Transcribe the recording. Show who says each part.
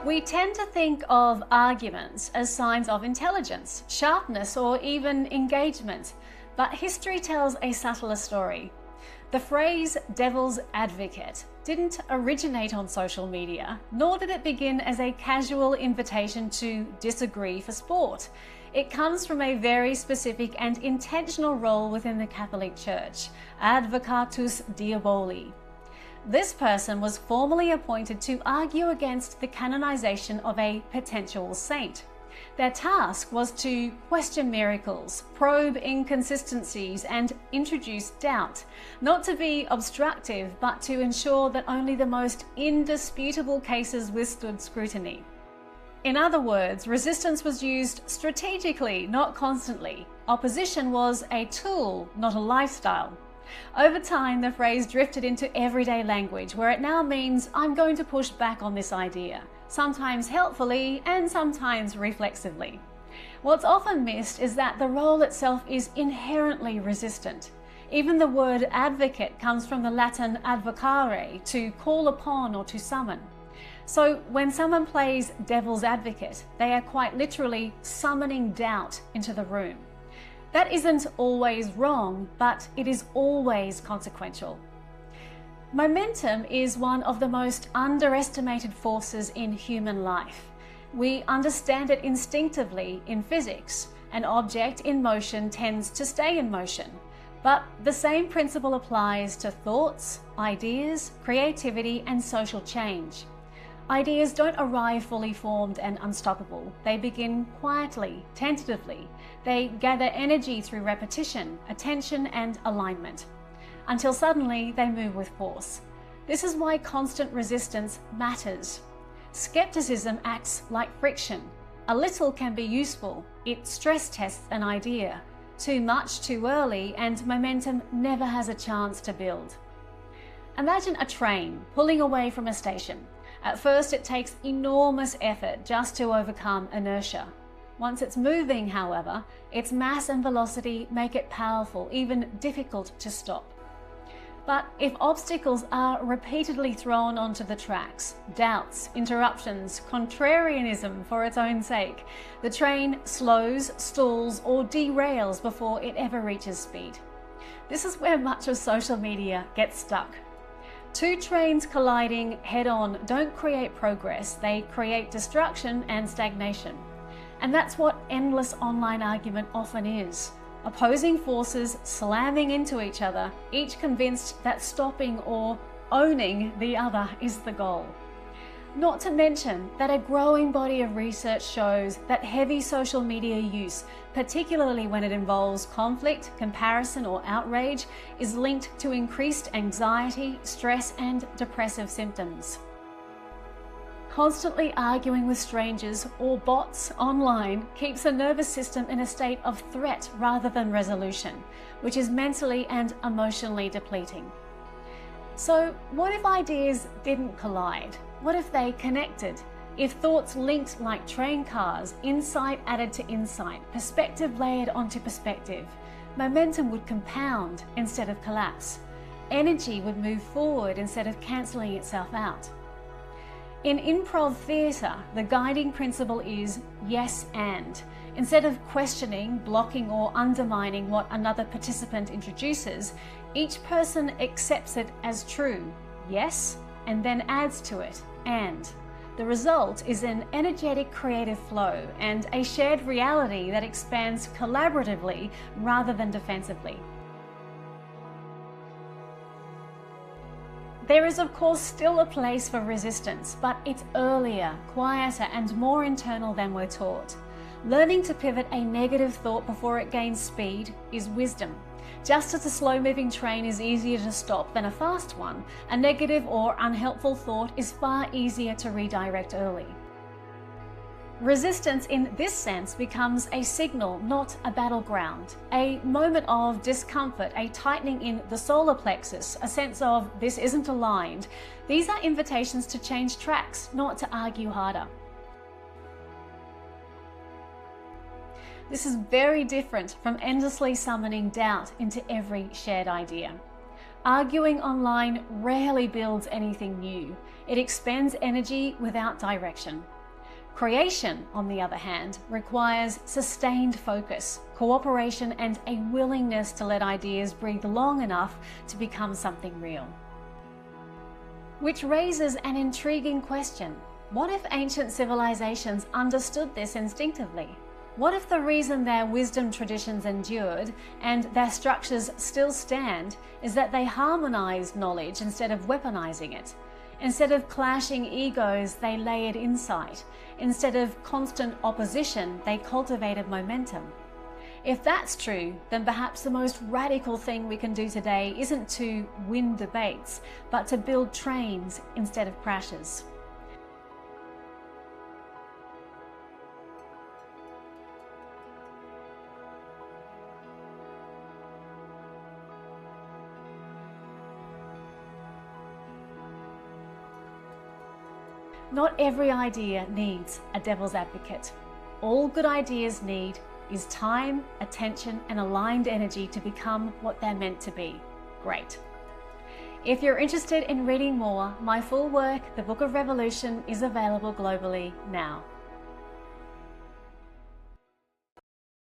Speaker 1: We tend to think of arguments as signs of intelligence, sharpness, or even engagement, but history tells a subtler story. The phrase devil's advocate didn't originate on social media, nor did it begin as a casual invitation to disagree for sport. It comes from a very specific and intentional role within the Catholic Church, Advocatus Diaboli. This person was formally appointed to argue against the canonization of a potential saint. Their task was to question miracles, probe inconsistencies, and introduce doubt, not to be obstructive, but to ensure that only the most indisputable cases withstood scrutiny. In other words, resistance was used strategically, not constantly. Opposition was a tool, not a lifestyle. Over time, the phrase drifted into everyday language, where it now means I'm going to push back on this idea, sometimes helpfully and sometimes reflexively. What's often missed is that the role itself is inherently resistant. Even the word advocate comes from the Latin advocare, to call upon or to summon. So when someone plays devil's advocate, they are quite literally summoning doubt into the room. That isn't always wrong, but it is always consequential. Momentum is one of the most underestimated forces in human life. We understand it instinctively in physics. An object in motion tends to stay in motion. But the same principle applies to thoughts, ideas, creativity, and social change. Ideas don't arrive fully formed and unstoppable. They begin quietly, tentatively. They gather energy through repetition, attention, and alignment, until suddenly they move with force. This is why constant resistance matters. Skepticism acts like friction. A little can be useful. It stress tests an idea. Too much too early, and momentum never has a chance to build. Imagine a train pulling away from a station. At first, it takes enormous effort just to overcome inertia. Once it's moving, however, its mass and velocity make it powerful, even difficult to stop. But if obstacles are repeatedly thrown onto the tracks, doubts, interruptions, contrarianism for its own sake, the train slows, stalls, or derails before it ever reaches speed. This is where much of social media gets stuck. Two trains colliding head-on don't create progress, they create destruction and stagnation. And that's what endless online argument often is. Opposing forces slamming into each other, each convinced that stopping or owning the other is the goal. Not to mention that a growing body of research shows that heavy social media use, particularly when it involves conflict, comparison, or outrage, is linked to increased anxiety, stress, and depressive symptoms. Constantly arguing with strangers or bots online keeps the nervous system in a state of threat rather than resolution, which is mentally and emotionally depleting. So, what if ideas didn't collide? What if they connected? If thoughts linked like train cars, insight added to insight, perspective layered onto perspective, momentum would compound instead of collapse. Energy would move forward instead of cancelling itself out. In improv theatre, the guiding principle is yes and. Instead of questioning, blocking, or undermining what another participant introduces, each person accepts it as true, yes, and then adds to it, and. The result is an energetic creative flow and a shared reality that expands collaboratively rather than defensively. There is of course still a place for resistance, but it's earlier, quieter, and more internal than we're taught. Learning to pivot a negative thought before it gains speed is wisdom. Just as a slow-moving train is easier to stop than a fast one, a negative or unhelpful thought is far easier to redirect early. Resistance in this sense becomes a signal, not a battleground. A moment of discomfort, a tightening in the solar plexus, a sense of this isn't aligned. These are invitations to change tracks, not to argue harder. This is very different from endlessly summoning doubt into every shared idea. Arguing online rarely builds anything new. It expends energy without direction. Creation, on the other hand, requires sustained focus, cooperation, and a willingness to let ideas breathe long enough to become something real. Which raises an intriguing question. What if ancient civilizations understood this instinctively? What if the reason their wisdom traditions endured and their structures still stand is that they harmonized knowledge instead of weaponizing it? Instead of clashing egos, they layered insight. Instead of constant opposition, they cultivated momentum. If that's true, then perhaps the most radical thing we can do today isn't to win debates, but to build trains instead of crashes. Not every idea needs a devil's advocate. All good ideas need is time, attention, and aligned energy to become what they're meant to be. Great. If you're interested in reading more, my full work, The Book of Revolution, is available globally now.